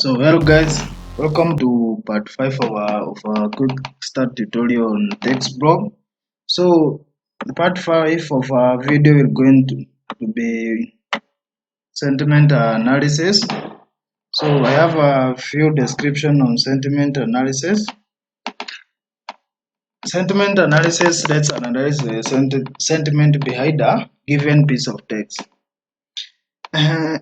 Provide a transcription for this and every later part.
So hello guys, welcome to part 5 of our quick start tutorial on TextBlob. So the part 5 of our video is going to be sentiment analysis. So I have a few description on sentiment analysis. Sentiment analysis, let's analyze the sentiment behind a given piece of text.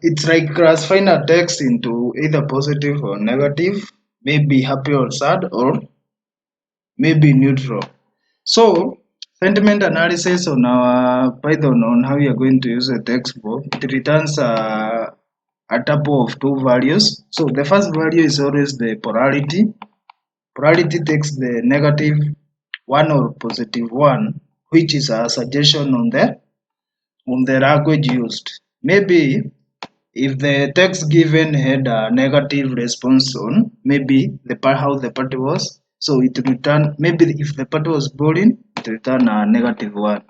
It's like classifying a text into either positive or negative, maybe happy or sad, or maybe neutral. So, sentiment analysis on our Python on how you are going to use a text box, it returns a tuple of two values. So, the first value is always the polarity. Polarity takes the negative one or positive one, which is a suggestion on the language used. Maybe if the text given had a negative response on maybe the part how the party was, so it return maybe if the party was boring, it return a negative one.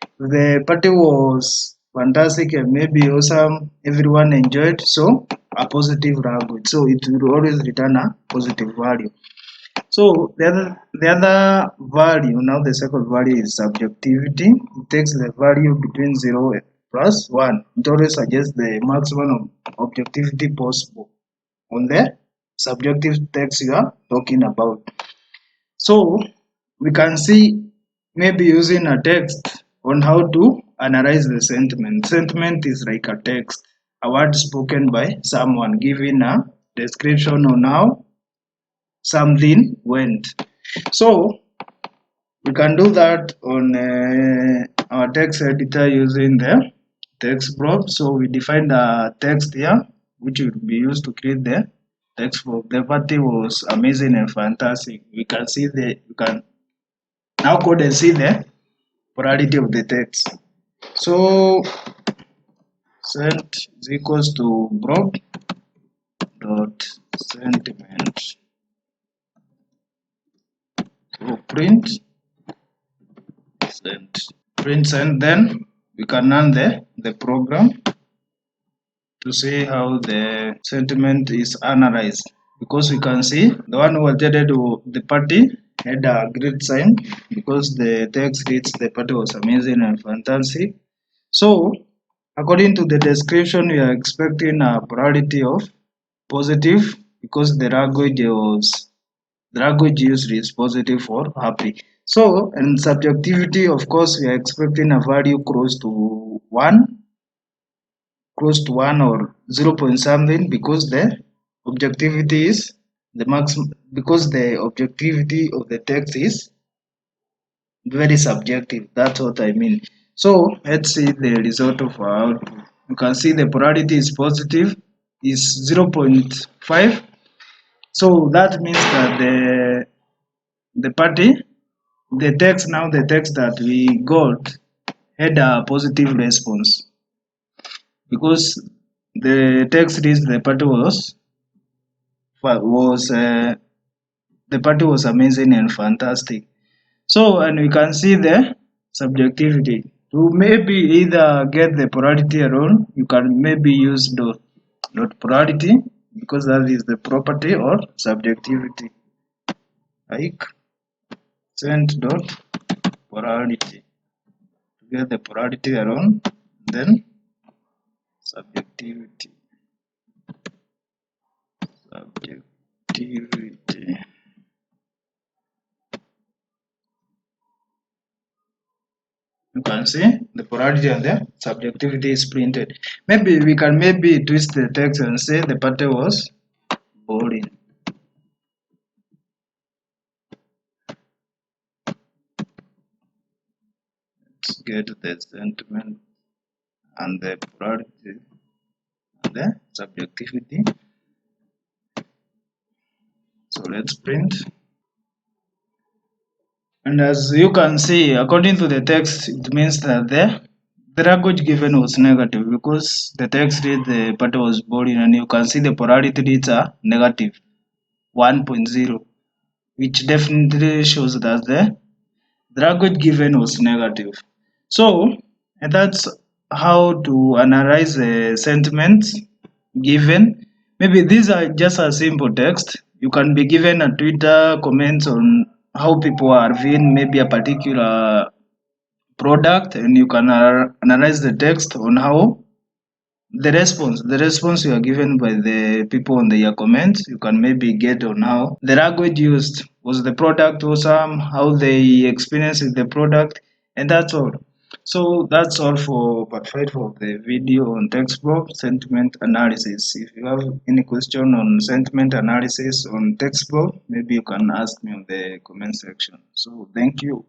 If the party was fantastic and maybe awesome, everyone enjoyed, so a positive language. So it will always return a positive value. So the other value, now the second value is subjectivity. It takes the value between 0 and plus 1. It always suggests the maximum of objectivity possible on the subjective text you are talking about. So we can see maybe using a text on how to analyze the sentiment. Sentiment is like a text, a word spoken by someone giving a description on how something went. So we can do that on our text editor using the TextBlob. So we define the text here, which will be used to create the TextBlob. The party was amazing and fantastic. We can see you can now code and see the polarity of the text. So sent is equals to blob dot sentiment. So print send, then we can run the program to see how the sentiment is analyzed, because we can see the one who attended the party had a great sign because the text reads the party was amazing and fantastic. So according to the description, we are expecting a polarity of positive because the language used is positive or happy. So, and subjectivity, of course, we are expecting a value close to 1 or 0 point something, because the objectivity is the maximum, because the objectivity of the text is very subjective. That's what I mean. So let's see the result of our output. You can see the polarity is positive, is 0.5. So that means that the text that we got had a positive response, because the text reads the party was amazing and fantastic. So, and we can see the subjectivity. To maybe either get the polarity alone, you can maybe use dot polarity, because that is the property, or subjectivity, like send dot polarity to get the polarity alone, then subjectivity. You can see the polarity and the subjectivity is printed. Maybe we can twist the text and say the party was boring. Let's get the sentiment and the polarity and the subjectivity. So let's print. And as you can see, according to the text, it means that the language given was negative, because the text read the party was boring, and you can see the polarity reads a negative 1.0, which definitely shows that the language given was negative. So that's how to analyze the sentiments given. Maybe these are just a simple text. You can be given a Twitter comments on how people are viewing maybe a particular product, and you can analyze the text on how the response you are given by the people on their comments. You can maybe get on how the language used, was the product awesome, how they experienced the product, and that's all. So that's all for part 5 of the video on TextBlob sentiment analysis. If you have any question on sentiment analysis on TextBlob, maybe you can ask me on the comment section. So thank you.